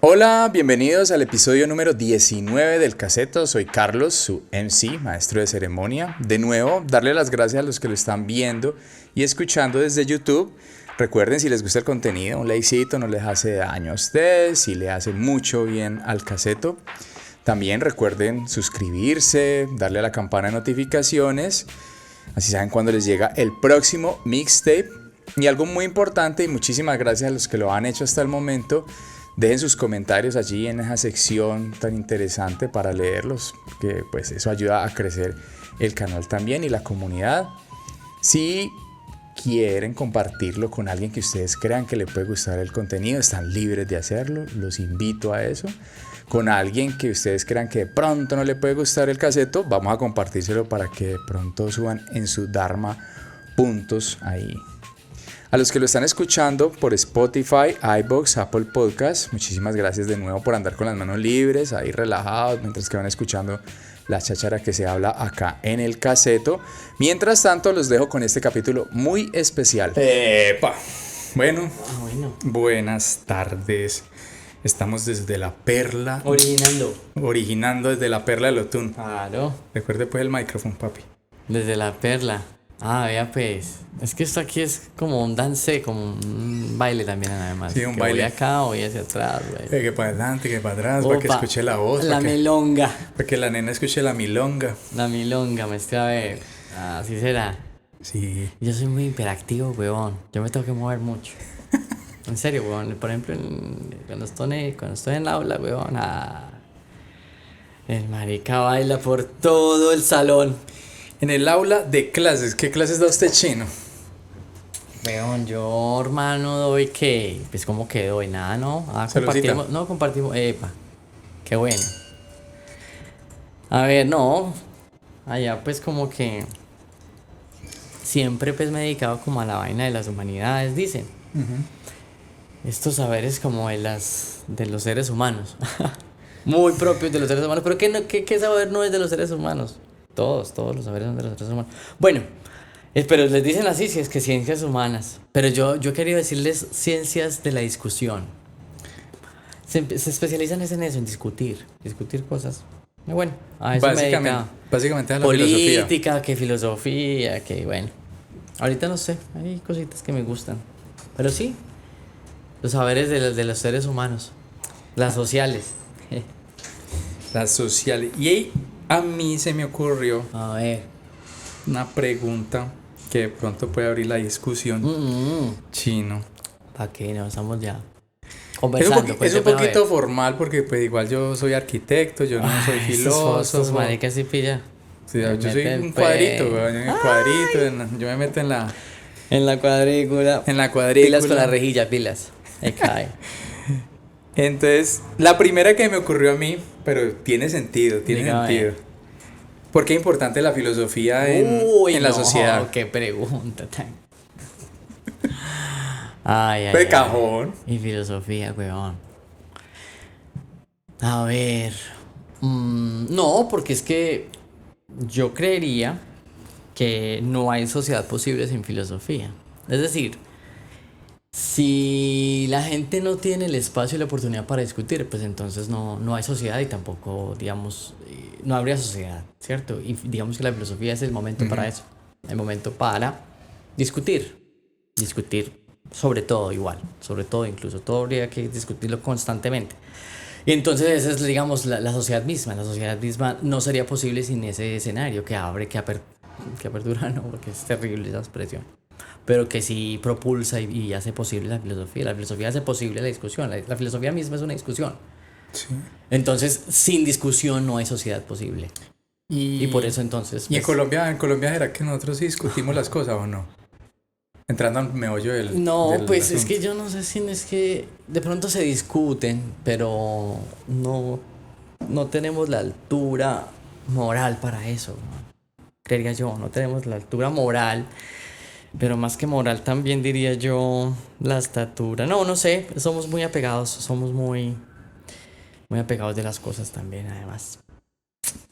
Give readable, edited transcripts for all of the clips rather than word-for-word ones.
Hola, bienvenidos al episodio número 19 del Caseto. Soy Carlos, su MC, maestro de ceremonia. De nuevo, darle las gracias a los que lo están viendo y escuchando desde YouTube. Recuerden, si les gusta el contenido, un likecito no les hace daño a ustedes y le hace mucho bien al Caseto. También recuerden suscribirse, darle a la campana de notificaciones, así saben cuando les llega el próximo mixtape. Y algo muy importante, y muchísimas gracias a los que lo han hecho hasta el momento, dejen sus comentarios allí en esa sección tan interesante para leerlos, que pues eso ayuda a crecer el canal también y la comunidad. Si quieren compartirlo con alguien que ustedes crean que le puede gustar el contenido, están libres de hacerlo, los invito a eso. Con alguien que ustedes crean que de pronto no le puede gustar el caseto, vamos a compartírselo para que de pronto suban en su Dharma puntos ahí. A los que lo están escuchando por Spotify, iVoox, Apple Podcasts, muchísimas gracias de nuevo por andar con las manos libres, ahí relajados, mientras que van escuchando la cháchara que se habla acá en el Caseto. Mientras tanto, los dejo con este capítulo muy especial. Bueno, buenas tardes. Estamos desde la Perla. Originando desde la Perla del Otún. Claro. Recuerde pues el micrófono, papi. Desde la Perla. Vea pues. Es que esto aquí es como un dance, como un baile también además. Sí, un que baile. Voy acá, voy hacia atrás, güey. Que para adelante, que para atrás, Opa, para que escuche la voz. La milonga. Para que la nena escuche la milonga. La milonga, me estoy a ver. Así será. Sí. Yo soy muy hiperactivo, weón. Yo me tengo que mover mucho. En serio, weón. Por ejemplo, cuando estoy en el aula, weón. El marica baila por todo el salón. En el aula de clases, ¿qué clases da usted, chino? Weón, yo, hermano, doy que. Pues, ¿cómo que doy? Nada, ¿no? Compartimos. No, compartimos. Epa. Qué bueno. A ver, no. Allá, pues, como que. Siempre, pues, me he dedicado como a la vaina de las humanidades, dicen. Estos saberes como de los seres humanos. Muy propios de los seres humanos. Pero ¿qué saber no es de los seres humanos? Todos los saberes son de los seres humanos. Bueno, pero les dicen así, si es que ciencias humanas. Pero yo quería decirles ciencias de la discusión. Se especializan en eso, en discutir cosas. Y bueno, a eso básicamente a la política, filosofía. que filosofía, que bueno. Ahorita no sé, hay cositas que me gustan. Pero sí, los saberes de los seres humanos. Las sociales. Las sociales. Y ahí a mí se me ocurrió A ver. una pregunta que de pronto puede abrir la discusión. Chino. ¿Para qué? No, estamos ya Es conversando. un poquito formal porque pues igual yo soy arquitecto, yo no soy filósofo. Maricas sí pilla. Sí, yo soy un cuadrito, weón, en el cuadrito, yo me meto en la cuadrícula. cuadrícula. Pilas con la rejilla, pilas. Ahí cae. Entonces, la primera que me ocurrió a mí, pero tiene sentido. Dígame. ¿Por qué es importante la filosofía en la sociedad? Qué pregunta tan. Ay. De cajón. Y filosofía, weón. A ver. No, porque es que yo creería que no hay sociedad posible sin filosofía. Es decir, si la gente no tiene el espacio y la oportunidad para discutir, pues entonces no hay sociedad y tampoco, digamos, no habría sociedad, ¿cierto? Y digamos que la filosofía es el momento para eso, el momento para discutir sobre todo incluso, todo habría que discutirlo constantemente. Y entonces esa es, digamos, la sociedad misma. La sociedad misma no sería posible sin ese escenario que apertura, no, porque es terrible esa expresión. Pero que sí propulsa y hace posible la filosofía. La filosofía hace posible la discusión. La filosofía misma es una discusión. Sí. Entonces, sin discusión no hay sociedad posible. Y por eso entonces... ¿Y en Colombia será que nosotros sí discutimos las cosas o no? Entrando al meollo del... No, del pues asunto. es que yo no sé si es que de pronto se discuten, pero no tenemos la altura moral para eso, ¿no? Creería yo, no tenemos la altura moral, pero más que moral también diría yo la estatura. No sé, somos muy apegados, muy apegados de las cosas también, además.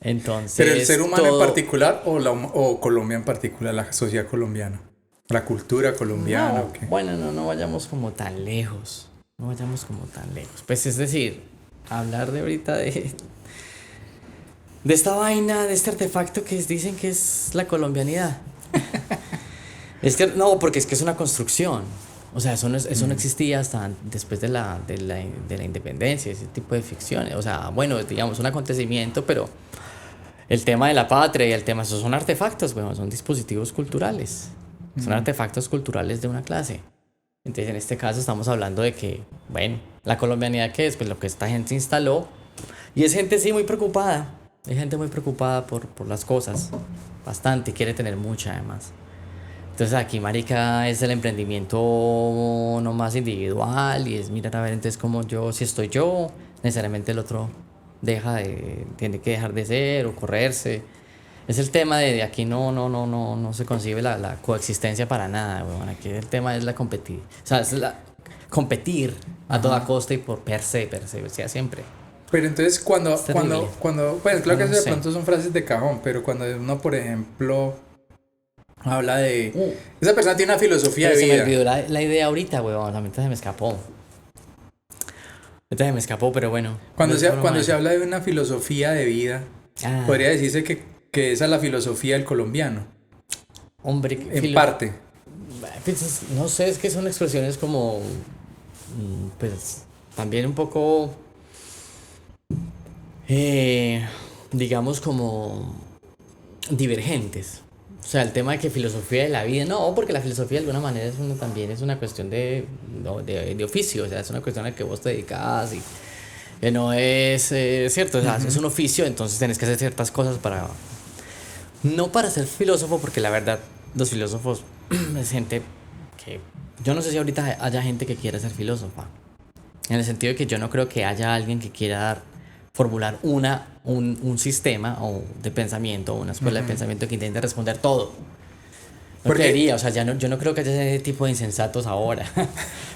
Entonces, ¿pero el ser humano en particular o Colombia en particular, la sociedad colombiana? ¿La cultura colombiana o qué? Bueno, no vayamos como tan lejos. no vayamos como tan lejos. Pues es decir, hablar de ahorita de esta vaina, de este artefacto que dicen que es la colombianidad. No, porque es que es una construcción. O sea, eso no existía hasta después de la independencia, ese tipo de ficciones. O sea, bueno, digamos, un acontecimiento, pero el tema de la patria y el tema, esos son artefactos, bueno, son dispositivos culturales. Son artefactos culturales de una clase. Entonces, en este caso estamos hablando de que, bueno, la colombianidad, ¿qué es? Pues lo que esta gente instaló. Y es gente, sí, muy preocupada. Hay gente muy preocupada por las cosas. Bastante, quiere tener mucha, además. Entonces aquí, marica, es el emprendimiento no más individual y es mirar a ver entonces como yo, si estoy yo, necesariamente el otro tiene que dejar de ser o correrse. Es el tema de aquí no se concibe la coexistencia para nada, weón. Aquí el tema es la competir. O sea, competir a toda costa y por per se, o sea, siempre. Pero entonces pues claro que eso de sé. pronto son frases de cajón, pero cuando uno, por ejemplo, habla de... Esa persona tiene una filosofía Pero de se me vida. olvidó la idea ahorita, weón. La mente se me escapó. Ahorita se me escapó, pero bueno. Cuando No, se, no, cuando no, se habla de una filosofía de vida, Ah, podría decirse que esa es la filosofía del colombiano, hombre, en parte. pues, no sé, es que son expresiones como, pues, también un poco, digamos, como divergentes. O sea, el tema de que filosofía de la vida, no, porque la filosofía de alguna manera también es una cuestión de oficio, o sea, es una cuestión a la que vos te dedicas y que no es cierto, o sea, es un oficio, entonces tenés que hacer ciertas cosas no para ser filósofo, porque la verdad, los filósofos es gente que, yo no sé si ahorita haya gente que quiera ser filósofa, en el sentido de que yo no creo que haya alguien que quiera formular un sistema de pensamiento, una escuela de pensamiento que intente responder todo. No Porque- creería, o sea, yo no creo que haya ese tipo de insensatos ahora.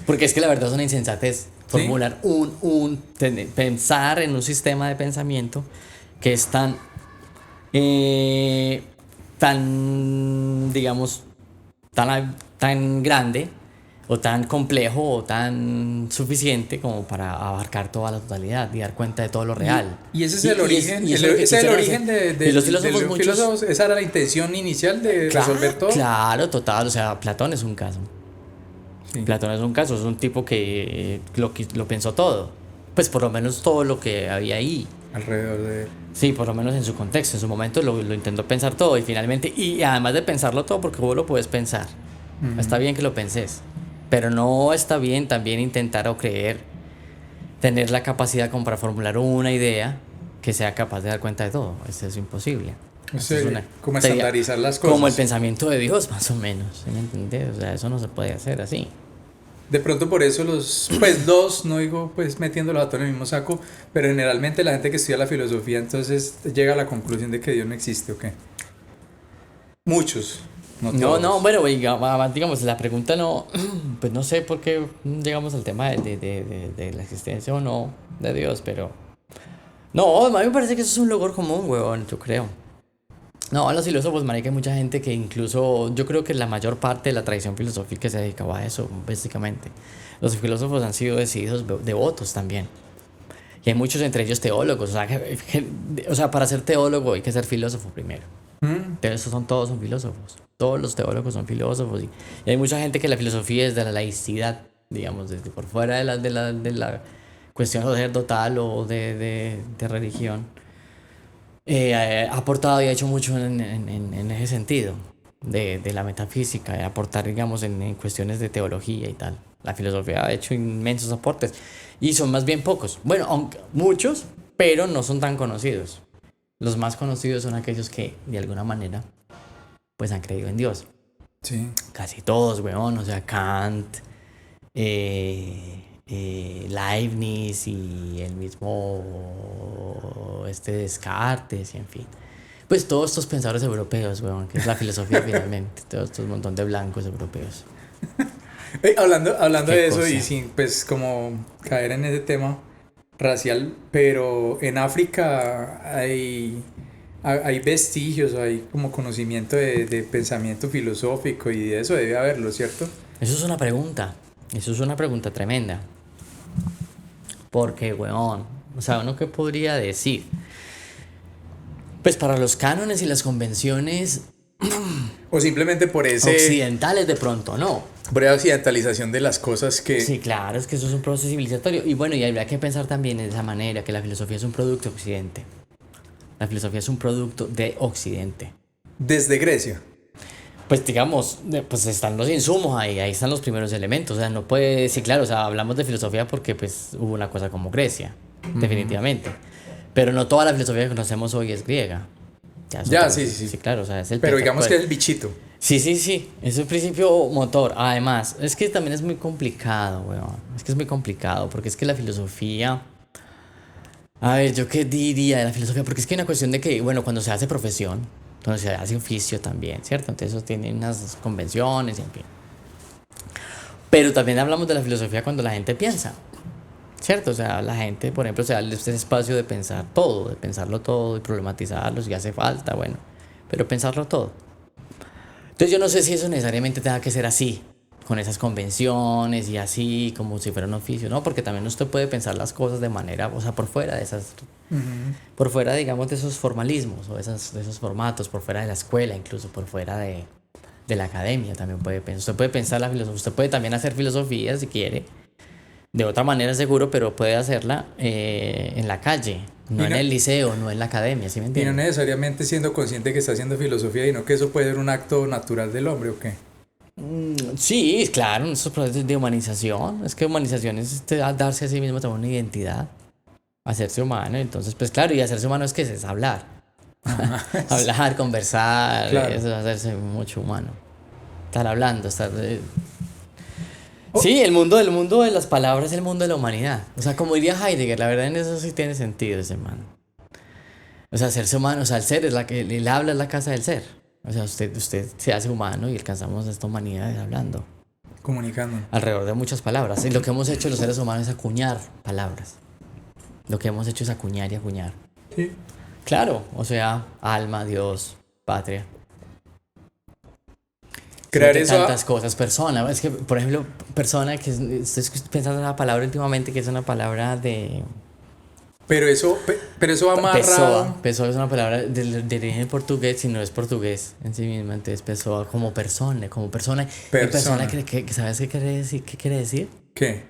Porque es que la verdad es una insensatez formular pensar en un sistema de pensamiento que es tan, digamos, tan grande o tan complejo o tan suficiente como para abarcar toda la totalidad y dar cuenta de todo lo real. Y ese es el origen, y eso es lo que ese es el quisieron origen hacer. de Y los los filósofos muchos, filósofos, esa era la intención inicial de resolver todo. claro, total, o sea, Platón es un caso. Sí. Platón es un caso, es un tipo que lo pensó todo. Pues por lo menos todo lo que había ahí. Alrededor de... Sí, por lo menos en su contexto, en su momento lo intentó pensar todo y finalmente, y además de pensarlo todo, porque vos lo puedes pensar. Está bien que lo penses, pero no está bien también intentar o creer, tener la capacidad como para formular una idea que sea capaz de dar cuenta de todo. Eso es imposible. O Eso sea, como sería estandarizar las cosas. como el pensamiento de Dios, más o menos. ¿Sí me entendés? O sea, eso no se puede hacer así. De pronto por eso no digo pues metiéndolos a todos en el mismo saco, pero generalmente la gente que estudia la filosofía entonces llega a la conclusión de que Dios no existe, ¿o qué? Muchos, no todos. No, bueno, digamos, la pregunta no, pues no sé por qué llegamos al tema de la existencia o no de Dios, pero no, a mí me parece que eso es un logro común, huevón, yo creo. No, a los filósofos, marica, hay mucha gente que incluso, yo creo que la mayor parte de la tradición filosófica se dedicaba a eso, básicamente. Los filósofos han sido decididos devotos también. Y hay muchos entre ellos teólogos, o sea, para ser teólogo hay que ser filósofo primero. Pero todos son filósofos. Todos los teólogos son filósofos. Y hay mucha gente que la filosofía es de la laicidad, digamos, desde por fuera de la cuestión sacerdotal o de religión. Ha aportado y ha hecho mucho en ese sentido, de la metafísica, de aportar, digamos, en cuestiones de teología y tal. La filosofía ha hecho inmensos aportes y son más bien pocos. Bueno, aunque muchos, pero no son tan conocidos. Los más conocidos son aquellos que, de alguna manera, pues han creído en Dios. Sí. Casi todos, weón. O sea, Kant, Leibniz y el mismo Descartes y en fin. Pues todos estos pensadores europeos, weón, que es la filosofía finalmente. Todos estos montón de blancos europeos. Hablando Qué de eso cosa. y sin pues como caer en ese tema racial, pero en África hay vestigios, hay como conocimiento de pensamiento filosófico y de eso debe haberlo, ¿cierto? Eso es una pregunta. Eso es una pregunta tremenda. Porque, weón, o sea, ¿uno qué podría decir? Pues para los cánones y las convenciones O simplemente por occidentales de pronto, ¿no? por esa occidentalización de las cosas que... Sí, claro, es que eso es un proceso civilizatorio. Y bueno, y habría que pensar también de esa manera, que la filosofía es un producto de Occidente. La filosofía es un producto de Occidente. Desde Grecia. Pues digamos, pues están los insumos ahí están los primeros elementos. O sea, no puede, sí, claro, o sea, hablamos de filosofía porque pues hubo una cosa como Grecia, definitivamente. Pero no toda la filosofía que conocemos hoy es griega. Ya, sí, sí, sí. Sí, claro, o sea, es el Pero digamos que es pues. el bichito. Sí, sí, sí, es el principio motor. Además, es que también es muy complicado, weón. Es que es muy complicado, porque es que la filosofía... A ver, ¿yo qué diría de la filosofía? Porque es que hay una cuestión de que, bueno, cuando se hace profesión, cuando se hace oficio también, ¿cierto? Entonces eso tiene unas convenciones, en fin. Pero también hablamos de la filosofía cuando la gente piensa, ¿cierto? O sea, la gente, por ejemplo, se da este espacio de pensar todo, de pensarlo todo y problematizarlo si hace falta, bueno, pero pensarlo todo. Entonces yo no sé si eso necesariamente tenga que ser así, con esas convenciones y así, como si fuera un oficio, ¿no? Porque también usted puede pensar las cosas de manera, o sea, por fuera de esas, por fuera, digamos, de esos formalismos o de esos formatos, por fuera de la escuela, incluso por fuera de la academia también puede pensar. Usted puede pensar la filosofía, usted puede también hacer filosofía si quiere, de otra manera seguro, pero puede hacerla en la calle, no en el liceo, no en la academia, ¿sí me Y no entiende? necesariamente siendo consciente que está haciendo filosofía, sino que eso puede ser un acto natural del hombre, ¿o qué? Sí, claro, en esos procesos de humanización. Es que humanización es darse a sí mismo también una identidad, hacerse humano. Entonces, pues claro, y hacerse humano es que es hablar. Hablar, conversar, Claro. eso es hacerse mucho humano. Estar hablando, estar... Oh. Sí, el mundo de las palabras es el mundo de la humanidad. O sea, como diría Heidegger, la verdad en eso sí tiene sentido ese man. O sea, hacerse humano, o sea, el ser es el habla es la casa del ser. O sea, usted se hace humano y alcanzamos esta humanidad hablando Comunicando. alrededor de muchas palabras. Y lo que hemos hecho los seres humanos es acuñar palabras. Lo que hemos hecho es acuñar y acuñar. Sí. Claro, o sea, alma, Dios, patria. Crear De eso... tantas cosas, persona. Es que, por ejemplo, persona, que estoy pensando en una palabra últimamente que es una palabra de... Pero eso va amarrado... Pessoa. Pessoa es una palabra de origen portugués y no es portugués en sí misma. Entonces, pessoa como persona, como persona. Y Persona. persona, ¿sabes qué quiere decir? ¿Qué quiere decir? ¿Qué?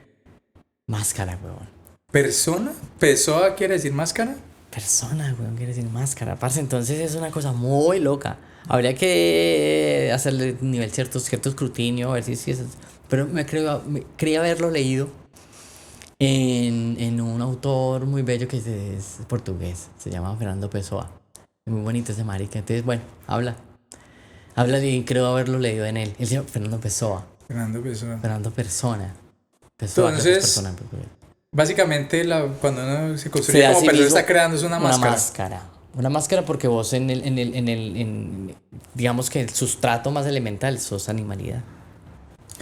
Máscara, huevón. ¿Persona? ¿Pessoa quiere decir máscara? Persona, weón, quiere decir máscara. Parce, entonces es una cosa muy loca. Habría que hacerle nivel cierto escrutinio, a ver si es. Pero creía haberlo leído en un autor muy bello que es portugués. Se llama Fernando Pessoa. Es muy bonito ese marica. Entonces, bueno, habla. Habla y creo haberlo leído en él. Él se llama Fernando Pessoa. Fernando Pessoa. Fernando Persona. Pessoa, creo que es Entonces, persona en portugués. básicamente cuando uno se Se construye da a como sí persona mismo está creando es una máscara. máscara. Una máscara porque vos digamos que el sustrato más elemental sos animalidad.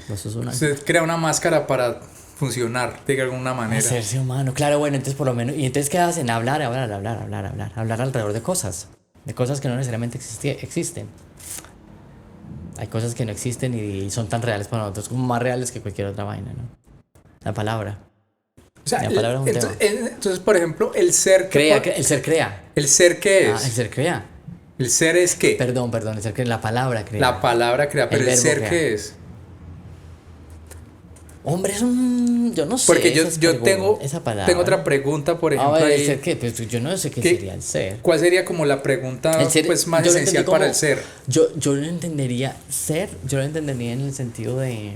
Vos sos una... Usted crea una máscara para funcionar de alguna manera. Hacerse humano. Claro, bueno, entonces por lo menos... Y entonces ¿qué hacen? Hablar alrededor de cosas. De cosas que no necesariamente existen. Hay cosas que no existen y son tan reales para nosotros como más reales que cualquier otra vaina, ¿no? La palabra. O sea, La palabra es un entonces, por ejemplo, el ser El ser crea. ¿El ser qué es? El ser crea. ¿El ser es qué? Perdón, el ser crea. La palabra crea. La palabra crea, pero el verbo ser crea. qué es. Hombre, yo no sé. Porque yo tengo esa palabra. tengo otra pregunta, por A ejemplo, ver, ahí. ¿el ser qué? Pues yo no sé qué sería el ser. ¿Cuál sería como la pregunta El ser, pues más yo lo esencial entendí para como- el ser? Yo lo entendería ser, yo lo entendería en el sentido de...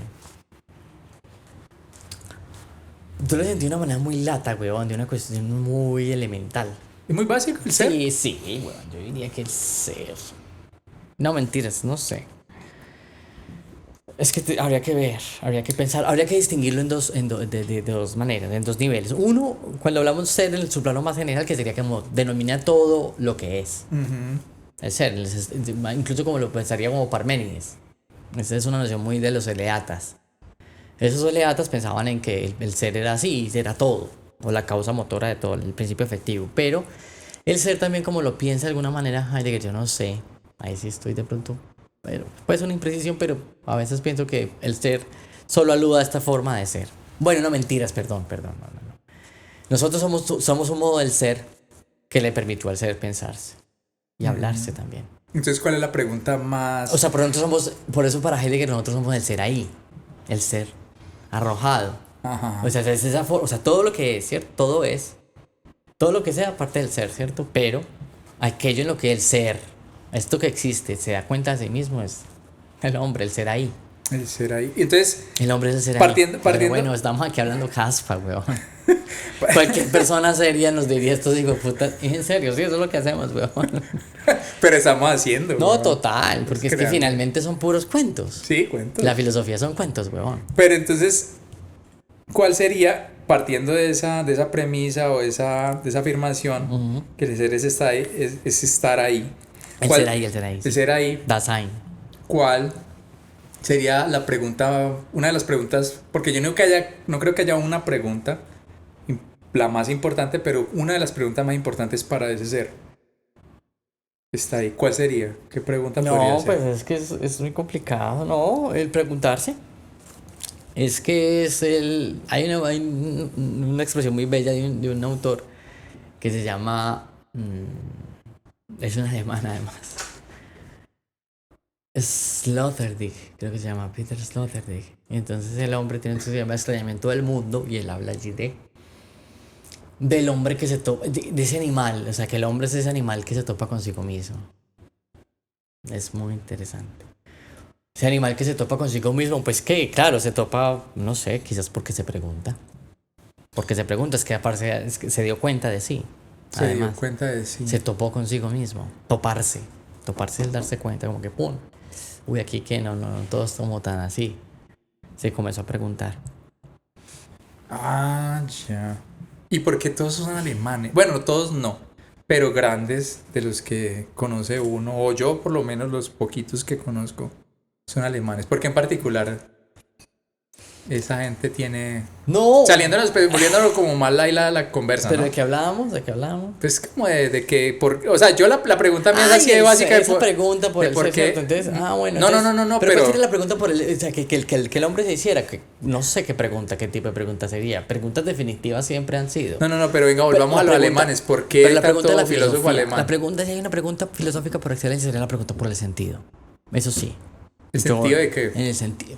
Yo lo sentí de una manera muy lata, weón, de una cuestión muy elemental. Es muy básico el ser. Sí, weón, yo diría que el ser. No, mentiras, no sé. Es que habría que ver, habría que pensar, habría que distinguirlo de dos maneras, en dos niveles. Uno, cuando hablamos ser en su plano más general, que sería como denomina todo lo que es. Ujú. El ser, incluso como lo pensaría como Parménides. Esa es una noción muy de los eleatas. Esos eleatas pensaban en que el ser era así, era todo, o la causa motora de todo, el principio efectivo. Pero el ser también como lo piensa de alguna manera Heidegger, yo no sé, ahí sí estoy de pronto, pero pues una imprecisión, pero a veces pienso que el ser solo aluda a esta forma de ser. Bueno, no mentiras, perdón, no. Nosotros somos un modo del ser que le permitió al ser pensarse y hablarse también. Entonces, ¿cuál es la pregunta más? O sea, por eso para Heidegger nosotros somos el ser ahí, el ser arrojado. Ajá. O sea, es esa o sea, todo lo que es, ¿cierto? Todo lo que sea parte del ser, ¿cierto? Pero aquello en lo que el ser, esto que existe, se da cuenta de sí mismo es el hombre, el ser ahí. El ser ahí. Entonces, El hombre es el ser Partiendo- ahí. partiendo- Pero bueno, estamos aquí hablando caspa, weón. Cualquier persona seria nos diría esto, digo, puta, en serio, sí, eso es lo que hacemos, weón. pero estamos haciendo. No, weón. total, porque es que Creando. finalmente son puros cuentos. Sí, cuento. La filosofía son cuentos, weón. Pero entonces, ¿cuál sería, partiendo de esa premisa o de esa afirmación, que el ser es estar ahí? Es estar ahí. El ¿Cuál- ser ahí, el ser ahí. El ser ahí, Dasein. ¿cuál sería la pregunta, una de las preguntas? Porque yo no creo que haya una pregunta, la más importante, pero una de las preguntas más importantes para ese ser. Está ahí. ¿Cuál sería? ¿Qué pregunta podría No, ser? pues es que es muy complicado, ¿no? El preguntarse. Es que es el... hay una expresión muy bella de un autor que se llama... es una alemana además. Sloterdijk, creo que se llama Peter Sloterdijk. Y entonces el hombre tiene un se llama extrañamiento del mundo y él habla allí del hombre que se topa, de ese animal, o sea que el hombre es ese animal que se topa consigo mismo. Es muy interesante. Ese animal que se topa consigo mismo, pues que, claro, se topa, no sé, quizás porque se pregunta. Porque se pregunta, es que aparte es que se dio cuenta de sí. Se dio Además, cuenta de sí. se topó consigo mismo. Toparse. Toparse es darse cuenta, como que pum. Uy, aquí que no, todos somos tan así. Se comenzó a preguntar. Ah, ya. ¿Y por qué todos son alemanes? Bueno, todos no, pero grandes de los que conoce uno, o yo por lo menos los poquitos que conozco, son alemanes. Porque en particular esa gente tiene... ¡No! Volviéndolo como más la conversa, ¿Pero ¿no? de qué hablábamos? ¿De qué hablábamos? Pues como de que... o sea, yo la pregunta mía es así de básica. Esa pregunta por de el por ser, qué- ¿cierto? Entonces, bueno. No, entonces, pero... ¿cuál sería la pregunta por el... O sea, que el hombre se hiciera? Que no sé qué pregunta, qué tipo de pregunta sería. Preguntas definitivas siempre han sido. No, pero venga, volvamos La a los pregunta- alemanes. ¿Por qué pero la pregunta de tanto la filósofo filosofía, alemán? La pregunta, si hay una pregunta filosófica por excelencia, sería la pregunta por el sentido. Eso sí. ¿El sentido de qué? En el sentido.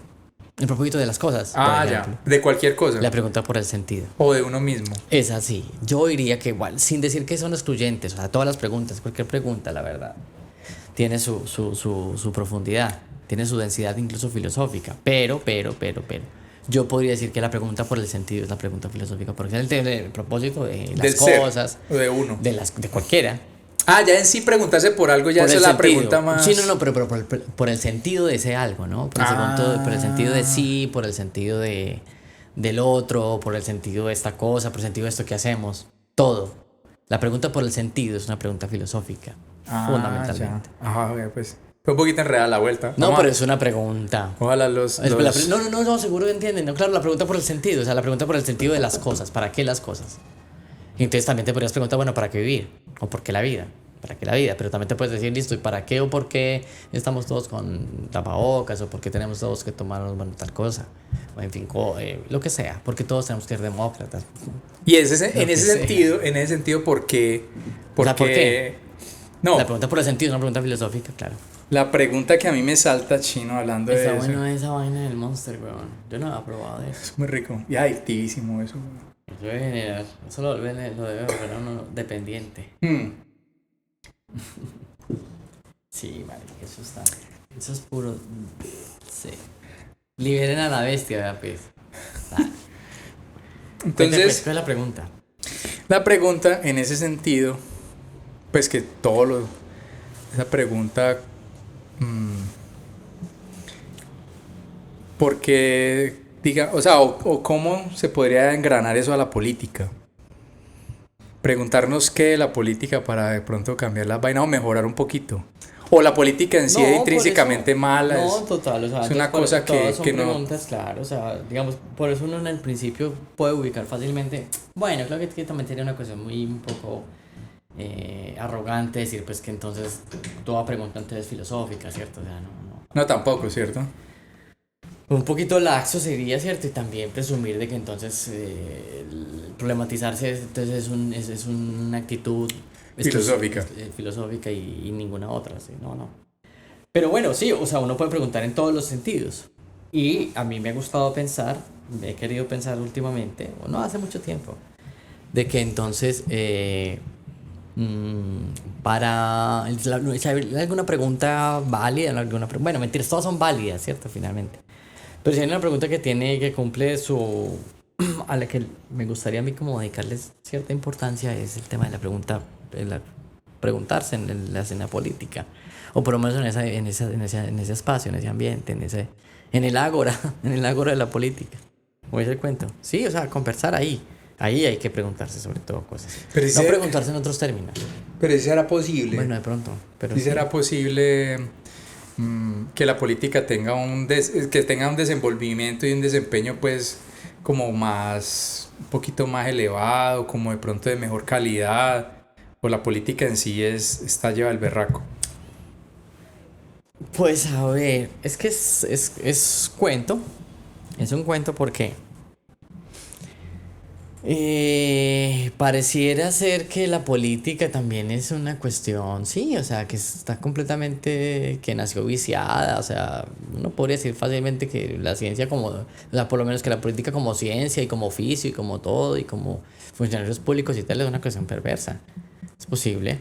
El propósito de las cosas. Ah, por ya. ejemplo. De cualquier cosa. La pregunta por el sentido. O de uno mismo. Es así. Yo diría que igual, sin decir que son excluyentes, o sea, todas las preguntas, cualquier pregunta, la verdad, tiene su profundidad, tiene su densidad incluso filosófica. Pero, yo podría decir que la pregunta por el sentido es la pregunta filosófica, porque es el propósito de las Del ser, cosas, o de uno. de cualquiera. Ah, ya en sí preguntarse por algo ya Por esa el es la sentido. pregunta más... Sí, no, pero por el sentido de ese algo, ¿no? Por el sentido de sí, por el sentido del otro, por el sentido de esta cosa, por el sentido de esto que hacemos. Todo. La pregunta por el sentido es una pregunta filosófica, fundamentalmente. Ya. Ajá, ok, pues. Fue un poquito enredada la vuelta. No, Vamos pero a- es una pregunta. Ojalá los... No, seguro que entienden. No, claro, la pregunta por el sentido, o sea, la pregunta por el sentido de las cosas. ¿Para qué las cosas? Y entonces también te podrías preguntar, bueno, ¿para qué vivir? ¿O por qué la vida? ¿Para qué la vida? Pero también te puedes decir, listo, ¿y para qué o por qué estamos todos con tapabocas? ¿O por qué tenemos todos que tomarnos, bueno, tal cosa? O en fin, lo que sea. Porque todos tenemos que ser demócratas. Y en que ese sentido, ¿por qué? O sea, ¿por Porque... qué? No, La pregunta por el sentido es una pregunta filosófica, claro. la pregunta que a mí me salta, chino, hablando de Está eso. bueno esa vaina del Monster, weón. Yo no había probado de eso. Es muy rico. Y adictivísimo eso. Eso debe generar, eso lo debe volver a uno dependiente. Sí, marica, eso es puro, sí. Liberen a la bestia, vea, pues. Dale. Entonces, Pues, ¿cuál es la pregunta? la pregunta en ese sentido, pues que esa pregunta, porque diga, o sea, o cómo se podría engranar eso a la política. Preguntarnos qué de la política para de pronto cambiar la vaina o mejorar un poquito. O la política en sí es por intrínsecamente eso- mala. No, total, o sea, es una entonces, cosa todas son que no... preguntas, claro, o sea, digamos, por eso uno en el principio puede ubicar fácilmente. Bueno, creo que también sería una cuestión muy un poco arrogante decir, pues que entonces toda pregunta entonces es filosófica, ¿cierto? O sea, no. No, tampoco, ¿cierto? un poquito laxo sería, ¿cierto? Y también presumir de que entonces problematizarse entonces es una actitud Filosófica. filosófica y ninguna otra, ¿sí? No, no. Pero bueno, sí, o sea, uno puede preguntar en todos los sentidos. Y a mí me ha gustado pensar, he querido pensar últimamente, o no hace mucho tiempo, de que entonces si hay alguna pregunta válida, bueno, mentiras, todas son válidas, ¿cierto? Finalmente. Pero si hay una pregunta que tiene, que cumple su, a la que me gustaría a mí como dedicarles cierta importancia es el tema de la pregunta, preguntarse en la escena política, o por lo menos en ese espacio, en ese ambiente, en el ágora, en el ágora de la política. ¿Cómo es el cuento? Sí, o sea, conversar ahí. Ahí hay que preguntarse sobre todo cosas. Pero No preguntarse en otros términos. pero si será posible. Bueno, de pronto. Pero Si sí. será posible que la política tenga que tenga un desenvolvimiento y un desempeño pues como más, un poquito más elevado, como de pronto de mejor calidad, o la política en sí está lleva el berraco. Pues a ver, es que es cuento. Es un cuento porque pareciera ser que la política también es una cuestión, sí, o sea, que está completamente, que nació viciada, o sea, uno podría decir fácilmente que la ciencia como, o sea, por lo menos que la política como ciencia y como oficio y como todo y como funcionarios públicos y tal es una cuestión perversa. Es posible.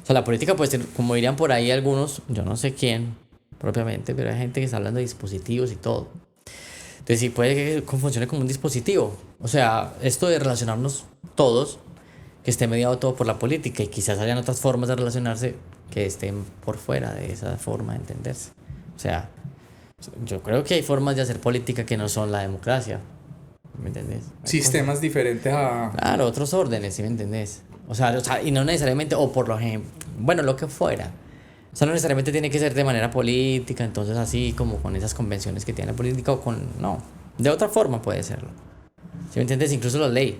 O sea, la política puede ser, como dirían por ahí algunos, yo no sé quién propiamente, pero hay gente que está hablando de dispositivos y todo. Entonces sí puede que funcione como un dispositivo. O sea, esto de relacionarnos todos, que esté mediado todo por la política y quizás hayan otras formas de relacionarse que estén por fuera de esa forma de entenderse. O sea, yo creo que hay formas de hacer política que no son la democracia. ¿Me entendés? Hay Sistemas diferentes a... claro, otros órdenes, ¿sí me entendés? O sea, y no necesariamente, o por lo ejemplo, bueno, lo que fuera. O sea, no necesariamente tiene que ser de manera política, entonces así como con esas convenciones que tiene la política o con... No, de otra forma puede serlo. ¿Sí me entiendes? Incluso la ley.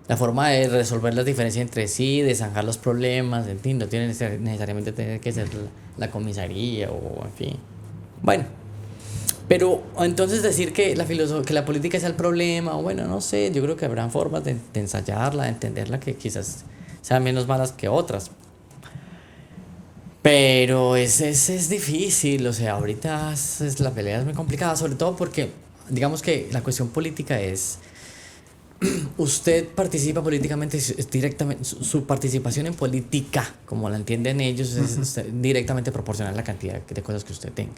La forma de resolver las diferencias entre sí, de zanjar los problemas, en fin, no tiene necesariamente tener que ser la comisaría o en fin. Bueno, pero entonces decir que que la política sea el problema, o bueno, no sé, yo creo que habrán formas de ensayarla, de entenderla que quizás sean menos malas que otras. Pero es difícil, o sea, ahorita la pelea es muy complicada, sobre todo porque digamos que la cuestión política es, usted participa políticamente, es directamente, su participación en política, como la entienden ellos, es directamente proporcional a la cantidad de cosas que usted tenga.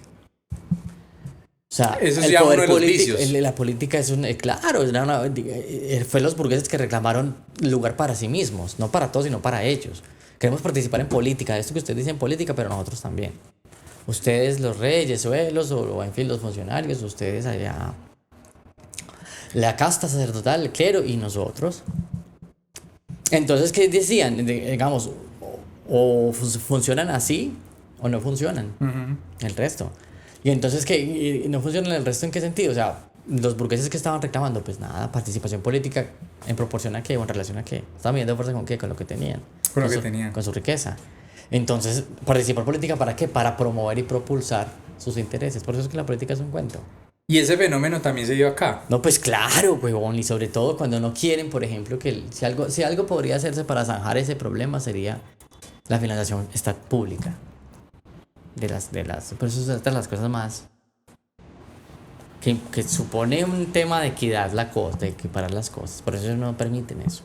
O sea, Eso es el ya uno poder de los político, vicios. la política es un, claro, fue los burgueses que reclamaron lugar para sí mismos, no para todos, sino para ellos. Queremos participar en política, esto que ustedes dicen política, pero nosotros también. Ustedes los reyes, suelos, o en fin, los funcionarios, ustedes allá, la casta sacerdotal, el clero y nosotros. Entonces, ¿qué decían? Digamos, o funcionan así o no funcionan el resto. Y entonces, ¿qué? ¿Y no funcionan el resto en qué sentido? O sea, los burgueses que estaban reclamando, pues nada, participación política en proporción a qué o en relación a qué. Estaban midiendo fuerza con qué, con lo que tenían. Con lo que tenían. Con su riqueza. Entonces, participar política ¿para qué? Para promover y propulsar sus intereses. Por eso es que la política es un cuento. Y ese fenómeno también se dio acá. No, pues claro, huevón, y sobre todo cuando no quieren, por ejemplo, si algo podría hacerse para zanjar ese problema sería la financiación pública por eso es de las cosas más que supone un tema de equidad la cosa, de equiparar las cosas, por eso ellos no permiten eso.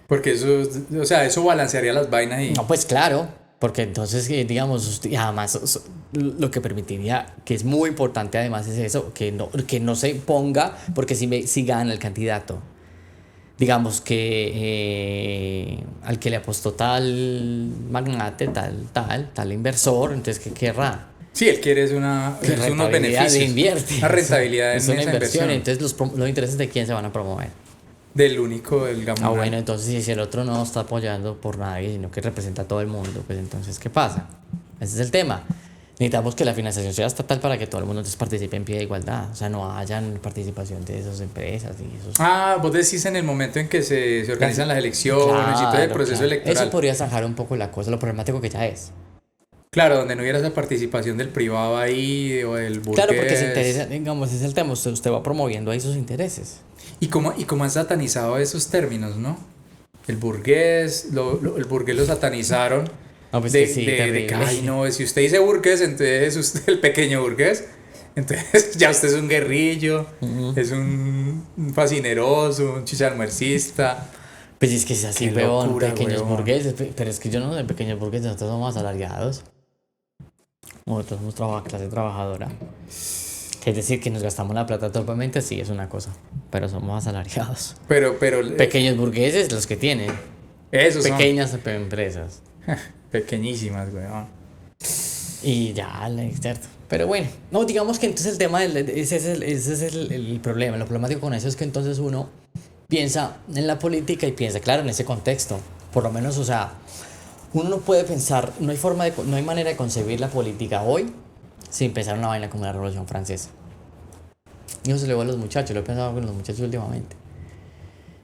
Porque eso, o sea, eso balancearía las vainas y... No, pues claro, porque entonces, digamos, y además lo que permitiría, que es muy importante además es eso, que no se ponga, porque si gana el candidato, digamos que al que le apostó tal magnate, tal inversor, entonces ¿qué querrá? Sí, él quiere unos beneficios. Invierte. Una rentabilidad en Es una esa inversión, inversión. entonces los intereses de quién se van a promover. Del único, del Ah, gamonal. bueno, entonces si el otro no está apoyando por nadie, sino que representa a todo el mundo, pues entonces, ¿qué pasa? Ese es el tema. Necesitamos que la financiación sea estatal para que todo el mundo participe en pie de igualdad. O sea, no hayan participación de esas empresas y esos... Ah, vos decís en el momento en que se organizan las elecciones y todo el proceso claro. electoral. Eso podría zanjar un poco la cosa, lo problemático que ya es. Claro, donde no hubiera esa participación del privado ahí o del burgués. Claro, porque se interesa, digamos, es el tema, usted va promoviendo ahí sus intereses. Y cómo han satanizado esos términos, ¿no? El burgués, el burgués lo satanizaron. No, pues de, que sí, de terrible. que, ay, no, si usted dice burgués, entonces es usted el pequeño burgués. Entonces ya usted es un guerrillo, es un fascineroso, un chicharmuercista. Pues es que es así, Qué weón, locura, pequeños weón. burgueses, pero es que yo no soy pequeños burgueses, nosotros somos asalariados. Nosotros somos clase trabajadora. Es decir, que nos gastamos la plata totalmente, sí, es una cosa, pero somos asalariados. Pero Pequeños burgueses, los que tienen esos son pequeñas empresas. pequeñísimas, weón. Y ya, cierto. Pero bueno, no, digamos que entonces el tema, ese es el problema. Lo problemático con eso es que entonces uno piensa en la política y piensa, claro, en ese contexto. Por lo menos, o sea, uno no puede pensar, no hay manera de concebir la política hoy sin pensar en una vaina como la Revolución Francesa. Y eso se le va a los muchachos, lo he pensado con los muchachos últimamente.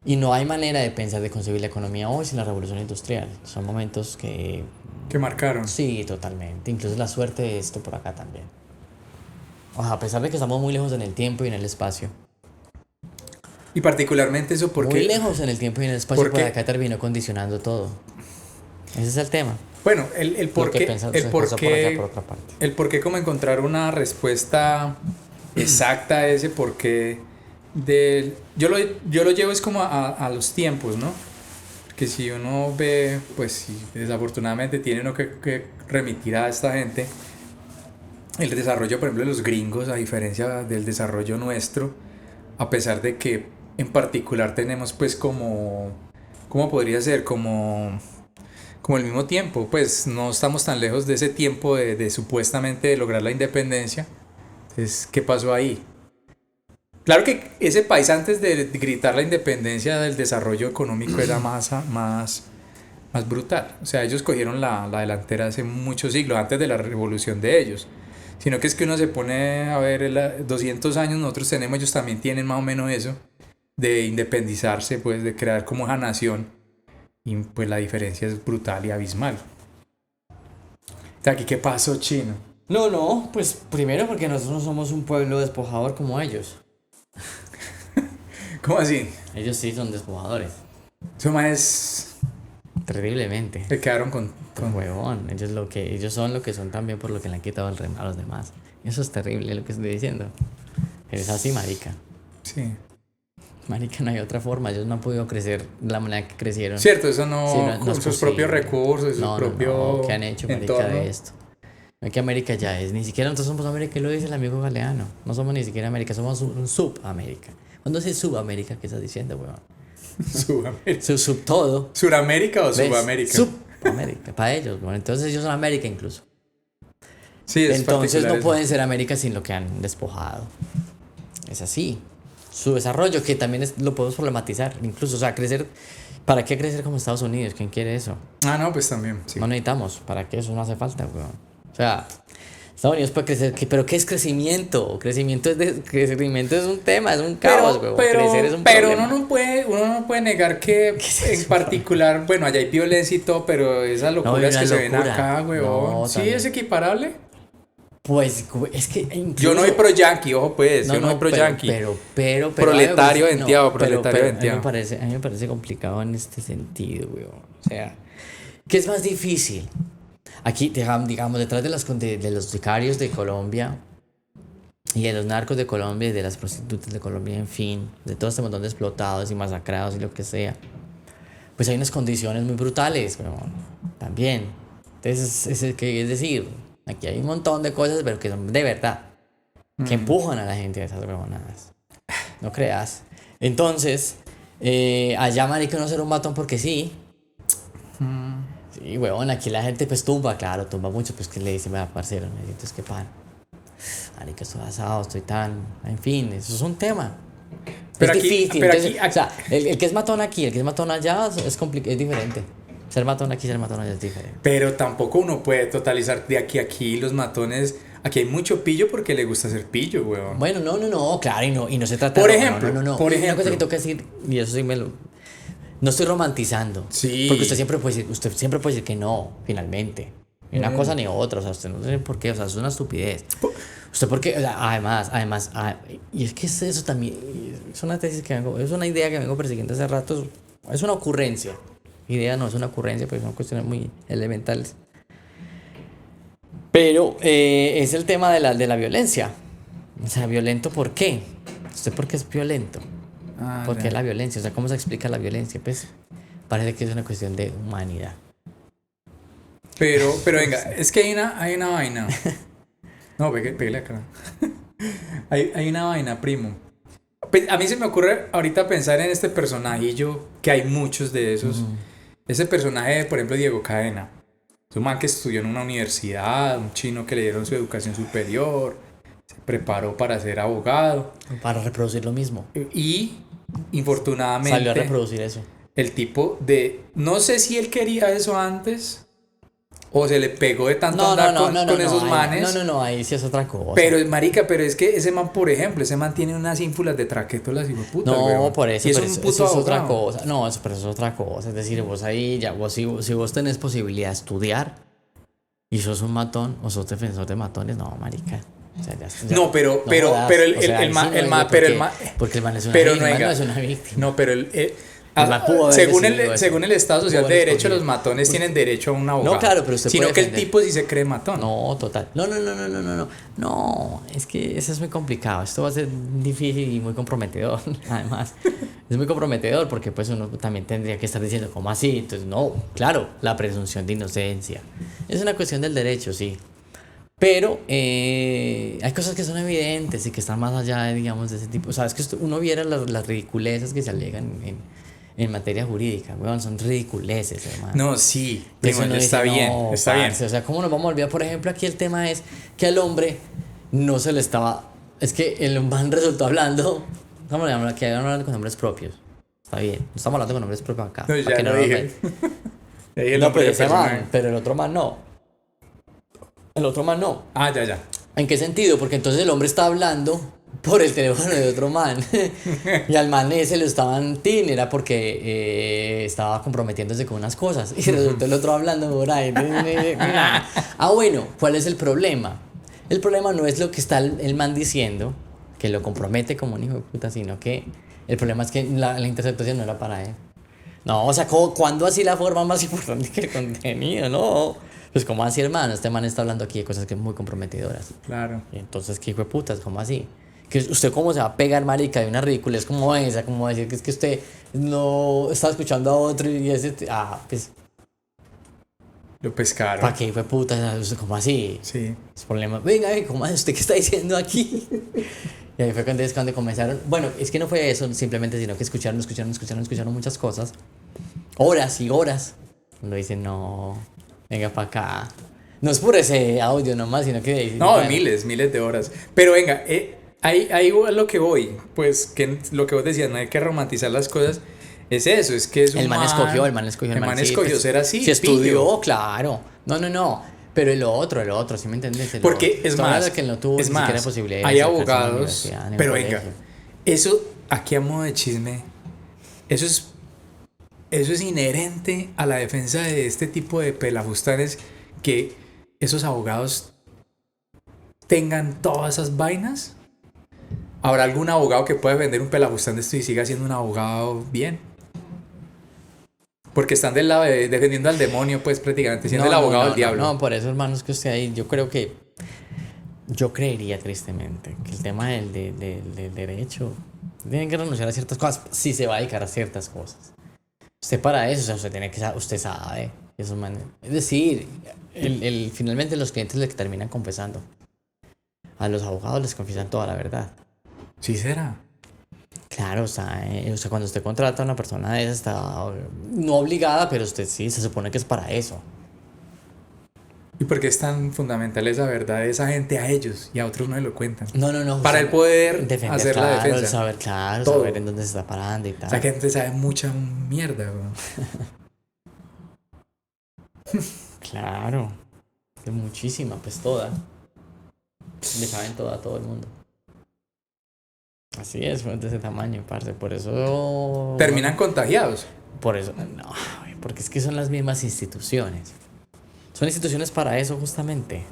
Y no hay manera de pensar, de concebir la economía hoy sin la Revolución Industrial. Son momentos que Que marcaron. sí, totalmente. Incluso la suerte de esto por acá también. O sea, a pesar de que estamos muy lejos en el tiempo y en el espacio. Y particularmente eso porque... Muy lejos en el tiempo y en el espacio, porque- por acá terminó condicionando todo. Ese es el tema. Bueno, el por Lo que qué... pensamos El se por pasó por allá qué... por otra parte. El por qué como encontrar una respuesta exacta a ese por qué del... Yo lo llevo es como a los tiempos, ¿no? Que si uno ve, pues si desafortunadamente tiene uno que remitir a esta gente, el desarrollo, por ejemplo, de los gringos, a diferencia del desarrollo nuestro, a pesar de que en particular tenemos pues como, ¿cómo podría ser? Como el mismo tiempo, pues no estamos tan lejos de ese tiempo de supuestamente de lograr la independencia. Entonces, ¿qué pasó ahí? Claro que ese país antes de gritar la independencia del desarrollo económico era más brutal. O sea, ellos cogieron la delantera hace muchos siglos, antes de la revolución de ellos. Sino que es que uno se pone a ver 200 años, nosotros tenemos, ellos también tienen más o menos eso, de independizarse, pues de crear como esa nación. Y pues la diferencia es brutal y abismal. O sea, ¿aquí qué pasó, chino? No, pues primero porque nosotros no somos un pueblo despojador como ellos. ¿Cómo así? Ellos sí son despojadores. Esos manes Terriblemente. se quedaron con Huevón. Ellos son lo que son también por lo que le han quitado el rem a los demás. Eso es terrible lo que estoy diciendo. Es así, marica. Sí. Marica, no hay otra forma. Ellos no han podido crecer de la manera que crecieron. Cierto, eso no, Sí, no con es sus posible. propios recursos, su propio ¿Qué han hecho, marica, entorno. de esto? No es que América ya es, ni siquiera nosotros somos América, lo dice el amigo Galeano. No somos ni siquiera América, somos un subamérica. ¿Cuándo es Subamérica? ¿Qué estás diciendo, weón? Sudamérica. Sub todo. ¿Suramérica o ¿Ves? Subamérica? Subamérica, para ellos, bueno, entonces ellos son América incluso. Sí, es Entonces particular no eso. pueden ser América sin lo que han despojado. Es así. Su desarrollo, que también lo podemos problematizar, incluso, o sea, crecer. ¿Para qué crecer como Estados Unidos? ¿Quién quiere eso? Ah, no, pues también, sí. No necesitamos. ¿Para qué? Eso no hace falta, weón. O sea, Estados Unidos puede crecer. ¿Pero qué es crecimiento? Crecimiento es un tema, es un caos, weón. Crecer es un pero problema. uno no puede negar que es en eso, particular, bueno, allá hay violencia y todo, pero esas locuras hay que una se ven locura. acá, huevón. No, ¿Sí también. es equiparable? Pues, es que incluso... Yo no soy pro yankee, ojo pues, yo no soy pro yankee. Pero Proletario no, venteado, pero- proletario pero venteado. a mí me parece complicado en este sentido, weón. O sea, ¿qué es más difícil? Aquí, digamos, detrás de los sicarios de Colombia y de los narcos de Colombia y de las prostitutas de Colombia, en fin, de todo este montón de explotados y masacrados y lo que sea, pues hay unas condiciones muy brutales, weón, también. Entonces, es decir, aquí hay un montón de cosas, pero que son de verdad, que empujan a la gente a esas huevonadas. No creas. Entonces, allá, marico, no ser un matón porque sí. Sí, huevón, aquí la gente pues tumba, claro, tumba mucho, pues que le dice, vea, parcero, necesitas que pan. Marico, estoy asado, estoy tan... En fin, eso es un tema. Pero es aquí- difícil. pero Entonces, aquí- o sea, el que es matón aquí, el que es matón allá es diferente. Ser matón aquí, ser matón allá es diferente. Pero tampoco uno puede totalizar de aquí a aquí los matones. Aquí hay mucho pillo porque le gusta ser pillo, huevón. Bueno, no, claro, y no se trata Por de... ejemplo, por Una cosa ejemplo. que tengo que decir, y eso sí me lo... No estoy romantizando. Sí. Porque usted siempre puede decir que no, finalmente. Ni una cosa ni otra, o sea, usted no tiene por qué, o sea, es una estupidez. Usted porque, o sea, además, y es que es eso también, es una tesis que vengo, es una idea que vengo persiguiendo hace rato, es una ocurrencia. Idea no es una ocurrencia, pero son cuestiones muy elementales. Pero es el tema de la violencia. O sea, ¿violento por qué? ¿Usted por qué es violento? ¿Por qué la violencia? O sea, ¿cómo se explica la violencia? Pues parece que es una cuestión de humanidad. Pero venga, es que hay una vaina. No, pégale acá. Hay una vaina, primo. A mí se me ocurre ahorita pensar en este personajillo, que hay muchos de esos. Ese personaje, por ejemplo, Diego Cadena. Es un man que estudió en una universidad, un chino que le dieron su educación superior, se preparó para ser abogado. Para reproducir lo mismo. Y, infortunadamente, salió a reproducir eso. el tipo no sé si él quería eso antes o se le pegó de tanto andar con esos manes. Ahí sí es otra cosa. Pero, marica, pero es que ese man, por ejemplo, ese man tiene unas ínfulas de traquetolas y puta. No, weón. por eso, y es pero un eso puto es otra abogado. cosa. No, pero eso es otra cosa. Es decir, vos ahí ya, si vos tenés posibilidad de estudiar y sos un matón o sos defensor de matones, no, marica. O sea, No, pero el man, porque el man es una pero víctima, no, no es una víctima. No, pero según según el Estado Social de Derecho, los matones tienen derecho a un abogado. No, claro, pero usted sino puede que el defender. tipo sí se cree matón. No, total. No, es que eso es muy complicado. Esto va a ser difícil y muy comprometedor. Además, es muy comprometedor porque pues uno también tendría que estar diciendo, ¿cómo así? Entonces, no, claro, la presunción de inocencia. Es una cuestión del derecho, sí. Pero hay cosas que son evidentes y que están más allá, digamos, de ese tipo. O sea, es que uno viera las ridiculeces que se alegan en materia jurídica, weón, son ridiculeces, hermano. No, sí, Eso primo, uno está dice, bien, no, está parce, bien. O sea, ¿cómo nos vamos a olvidar? Por ejemplo, aquí el tema es que al hombre no se le estaba... Es que el man resultó hablando... Estamos hablando con nombres propios. Está bien, no estamos hablando con nombres propios acá. No, ya para que lo nos dije. ven. Ya dije el No, nombre pero del ese personaje. man, pero el otro man no. El otro man no. Ah, ya. ¿En qué sentido? Porque entonces el hombre está hablando por el teléfono de otro man. Y al man ese lo estaban tin, era porque estaba comprometiéndose con unas cosas. Y resultó el otro hablando por ahí. Bueno, ¿cuál es el problema? El problema no es lo que está el man diciendo, que lo compromete como un hijo de puta, sino que el problema es que la interceptación no era para él. No, o sea, ¿cuándo así la forma más importante que el contenido? No. Pues, ¿cómo así, hermano? Este man está hablando aquí de cosas que muy comprometedoras. Claro. Y entonces, ¿qué hijo de putas? ¿Cómo así? Que usted cómo se va a pegar, marica, de una ridícula, es como esa, como decir que es que usted no está escuchando a otro y ese... pues, Lo pescaron. ¿para qué hijo de putas? ¿Cómo así? Sí. Es problema. Venga, ¿cómo es usted qué está diciendo aquí? Y ahí fue cuando comenzaron. Bueno, es que no fue eso simplemente, sino que escucharon muchas cosas. Horas y horas. Cuando dicen, no, venga para acá. No es por ese audio nomás, sino que... No, bueno, miles de horas. Pero venga, ahí a lo que voy. Pues que lo que vos decías, no hay que romantizar las cosas. Es eso, es que es un el man escogió. El man sí, escogió pues, ser así. Se estudió, pillo. claro. No. Pero el otro, ¿sí me entendés? Porque es más, que no tuvo es ni más, siquiera posibilidad de hay acercarse a la abogados, universidad, ni a pero un venga, colegio. eso aquí a modo de chisme, eso es inherente a la defensa de este tipo de pelafustanes, que esos abogados tengan todas esas vainas. ¿Habrá algún abogado que pueda vender un pelafustán de esto y siga siendo un abogado bien? Porque están del lado defendiendo al demonio, pues prácticamente, siendo el abogado del diablo. No, por eso, hermanos, que usted ahí, yo creería tristemente que el tema del derecho, tienen que renunciar a ciertas cosas, si se va a dedicar a ciertas cosas. Usted para eso, o sea, usted tiene que saber, usted sabe, eso, man, es decir, finalmente los clientes le terminan confesando. A los abogados les confiesan toda la verdad. Sí será. Claro, o sea, cuando usted contrata a una persona de esa, está no obligada, pero usted sí, se supone que es para eso. ¿Y por qué es tan fundamental esa verdad de esa gente a ellos y a otros no se lo cuentan? No. Para el poder defender, hacer la defensa. Saber en dónde se está parando y tal. O sea, que gente sabe mucha mierda, bro. Claro. De muchísima, pues toda. Le saben toda a todo el mundo. Así es, pues, de ese tamaño, parce. Por eso... Terminan contagiados. Por eso... No, porque es que son las mismas instituciones. Son instituciones para eso justamente.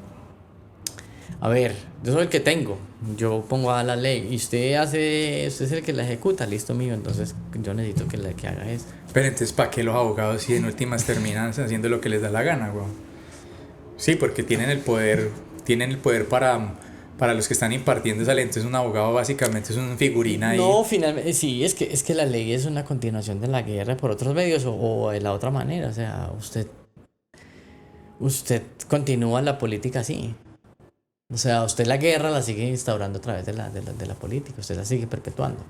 A ver, yo soy el que tengo, yo pongo a la ley y usted es el que la ejecuta, listo mío, entonces yo necesito que haga eso. Pero entonces, ¿para qué los abogados si en últimas terminan haciendo lo que les da la gana, güey? Sí, porque tienen el poder para los que están impartiendo esa ley. Entonces un abogado básicamente es una figurina ahí. No, finalmente, sí, es que la ley es una continuación de la guerra por otros medios o de la otra manera, o sea, usted continúa la política así. O sea, usted la guerra la sigue instaurando a través de la política, usted la sigue perpetuando.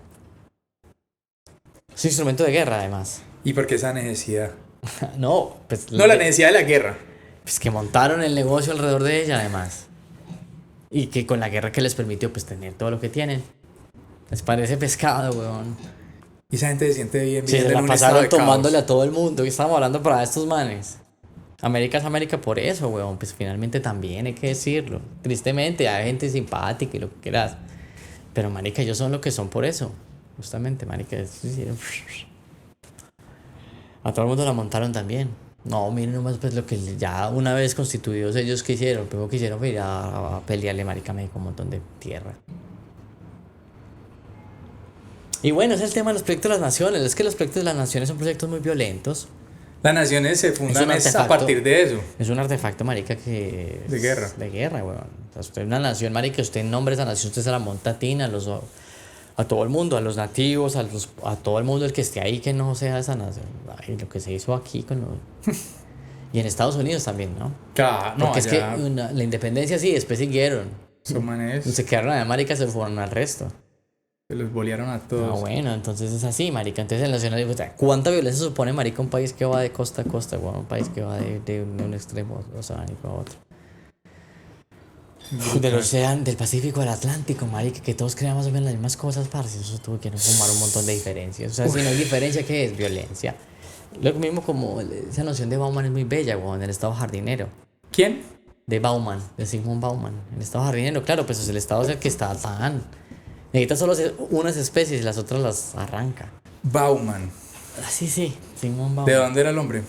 Es un instrumento de guerra, además. ¿Y por qué esa necesidad? No, pues, No, la necesidad de la guerra. pues que montaron el negocio alrededor de ella, además. Y que con la guerra que les permitió, pues, tener todo lo que tienen. Les parece pescado, weón. Y esa gente se siente bien Sí, se viviendo la en un estado pasaron de caos. tomándole a todo el mundo. ¿Qué estamos hablando para estos manes? América es América por eso, weón. Pues finalmente también hay que decirlo. Tristemente, hay gente simpática y lo que quieras. Pero, marica, ellos son lo que son por eso. Justamente, marica. A todo el mundo la montaron también. No, miren nomás pues lo que ya una vez constituidos ellos que hicieron. Primero que hicieron fue ir a pelearle, marica, me dijo un montón de tierra. Y bueno, es el tema de los proyectos de las naciones. Es que los proyectos de las naciones son proyectos muy violentos. Las naciones se fundan un a artefacto. partir de eso. Es un artefacto, marica, que... De guerra. De guerra, weón. O sea, usted es una nación, marica, usted nombra esa nación, usted se la monta a Tina, a todo el mundo, a los nativos, a todo el mundo el que esté ahí que no sea esa nación. Ay, lo que se hizo aquí con los... Y en Estados Unidos también, ¿no? Claro, no, Porque es allá que la independencia sí, después siguieron. esos manes Se quedaron allá, marica, se fueron al resto. se los bolearon a Ah, todos. bueno, entonces es así, marica. Entonces el nacionalismo, o sea, ¿cuánta violencia supone, marica, un país que va de costa a costa, weón? Un país que va de un extremo oceánico a otro. Del océano, del Pacífico al Atlántico, marica, que todos crean más o menos las mismas cosas, parce. Eso tuvo que fumar un montón de diferencias. O sea, si no hay diferencia, ¿qué es? Violencia. Lo mismo como esa noción de Bauman es muy bella, weón, el estado jardinero. ¿Quién? De Bauman, de Sigmund Bauman. El estado jardinero, claro, pues el estado es el que está tan... Necesita solo unas especies y las otras las arranca. Bauman. Ah, sí, sí, Sigmund Bauman. ¿De dónde era el hombre?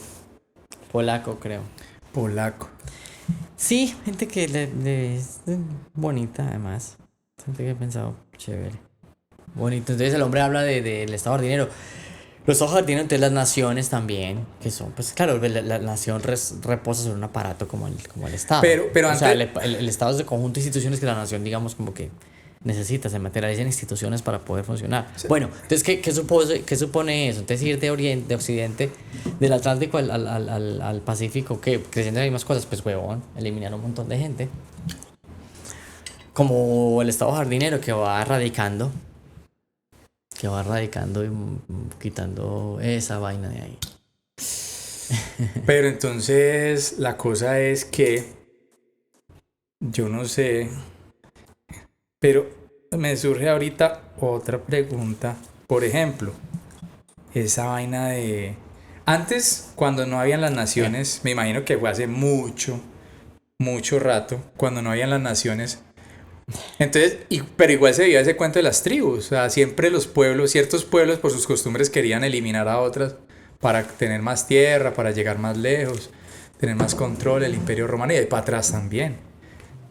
Polaco, creo. Polaco. Sí, gente que es bonita, además. Gente que ha pensado, chévere. Bonito. Entonces el hombre habla del estado jardinero. Los estados jardineros, entonces las naciones también, que son, pues claro, la nación reposa sobre un aparato como el Estado. Pero o sea, antes- el Estado es el conjunto de instituciones que la nación, digamos, como que necesita, se materializan instituciones para poder funcionar. Sí. Bueno, entonces, ¿qué supone eso? Entonces, ir de Occidente, del Atlántico al Pacífico, ¿qué? Creciendo las mismas cosas, pues, huevón, eliminar un montón de gente. Como el Estado jardinero que va erradicando y quitando esa vaina de ahí. Pero entonces la cosa es que yo no sé, pero me surge ahorita otra pregunta. Por ejemplo, esa vaina de... Antes, cuando no habían las naciones, me imagino que fue hace mucho rato, cuando no habían las naciones. Entonces, pero igual se veía ese cuento de las tribus. O sea, siempre los pueblos, ciertos pueblos por sus costumbres querían eliminar a otras para tener más tierra, para llegar más lejos, tener más control, el Imperio Romano y de ahí para atrás también.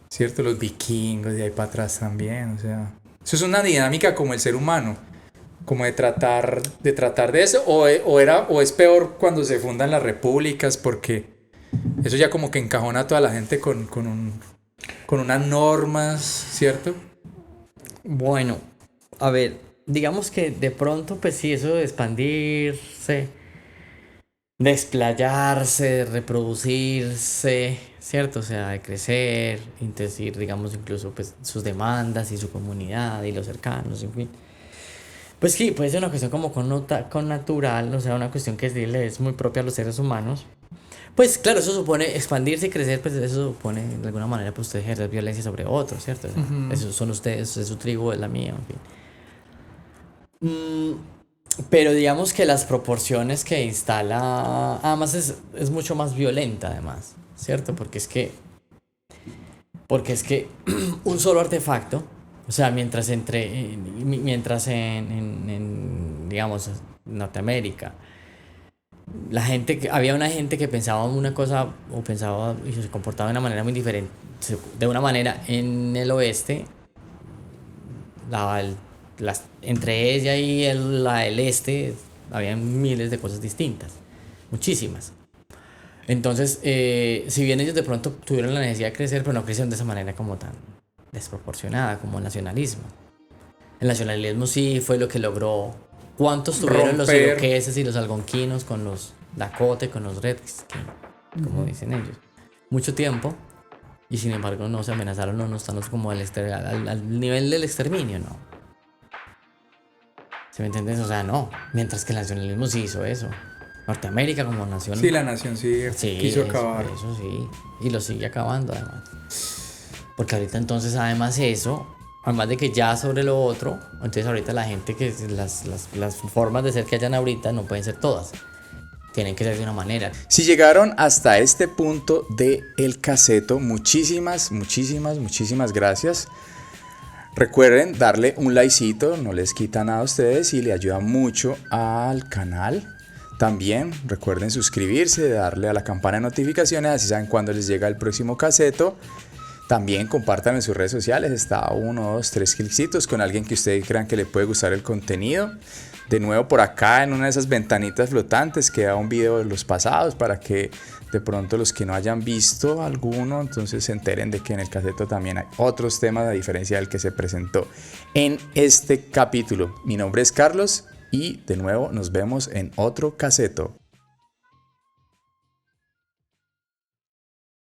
¿Cierto? Los vikingos de ahí para atrás también. O sea, eso es una dinámica como el ser humano, como de tratar de eso, o es peor cuando se fundan las repúblicas, porque eso ya como que encajona a toda la gente con unas normas, ¿cierto? Bueno, a ver, digamos que de pronto, pues sí, eso de expandirse, de explayarse, de reproducirse, ¿cierto? O sea, de crecer, decir, digamos, incluso pues sus demandas y su comunidad y los cercanos, en fin. Pues sí, puede ser una cuestión como con natural, o sea, una cuestión que es muy propia a los seres humanos. Pues claro, eso supone expandirse y crecer, pues eso supone de alguna manera pues usted ejercer violencia sobre otros, ¿cierto? O sea, esos son ustedes, es su tribu, es la mía, en fin. Pero digamos que las proporciones que instala, además es mucho más violenta además, ¿cierto? Porque es que un solo artefacto, o sea, mientras en digamos, Norteamérica había una gente que pensaba una cosa o pensaba y se comportaba de una manera muy diferente. De una manera en el oeste, entre ella y la del este, había miles de cosas distintas, muchísimas. Entonces, si bien ellos de pronto tuvieron la necesidad de crecer, pero no crecieron de esa manera como tan desproporcionada como el nacionalismo. El nacionalismo sí fue lo que logró. ¿Cuántos tuvieron los Romper. iroqueses y los algonquinos con los Dakota y con los Redskins, como dicen ellos? Mucho tiempo, y sin embargo no se amenazaron, no estamos como al nivel del exterminio, ¿no? ¿Se me entiendes? O sea, no. Mientras que el nacionalismo sí hizo eso. Norteamérica como nación. Sí, la nación sí, quiso acabar. Eso sí. Y lo sigue acabando además. Porque ahorita entonces además eso, además de que ya sobre lo otro, entonces ahorita la gente que las formas de ser que hayan ahorita no pueden ser todas. Tienen que ser de una manera. Si llegaron hasta este punto de El Caseto, muchísimas gracias. Recuerden darle un likecito, no les quita nada a ustedes y le ayuda mucho al canal. También recuerden suscribirse, darle a la campana de notificaciones, así saben cuando les llega el próximo caseto. También compartan en sus redes sociales, está 1, 2, 3 clicitos con alguien que ustedes crean que le puede gustar el contenido. De nuevo por acá en una de esas ventanitas flotantes queda un video de los pasados para que de pronto los que no hayan visto alguno entonces se enteren de que en el caseto también hay otros temas a diferencia del que se presentó en este capítulo. Mi nombre es Carlos y de nuevo nos vemos en otro caseto.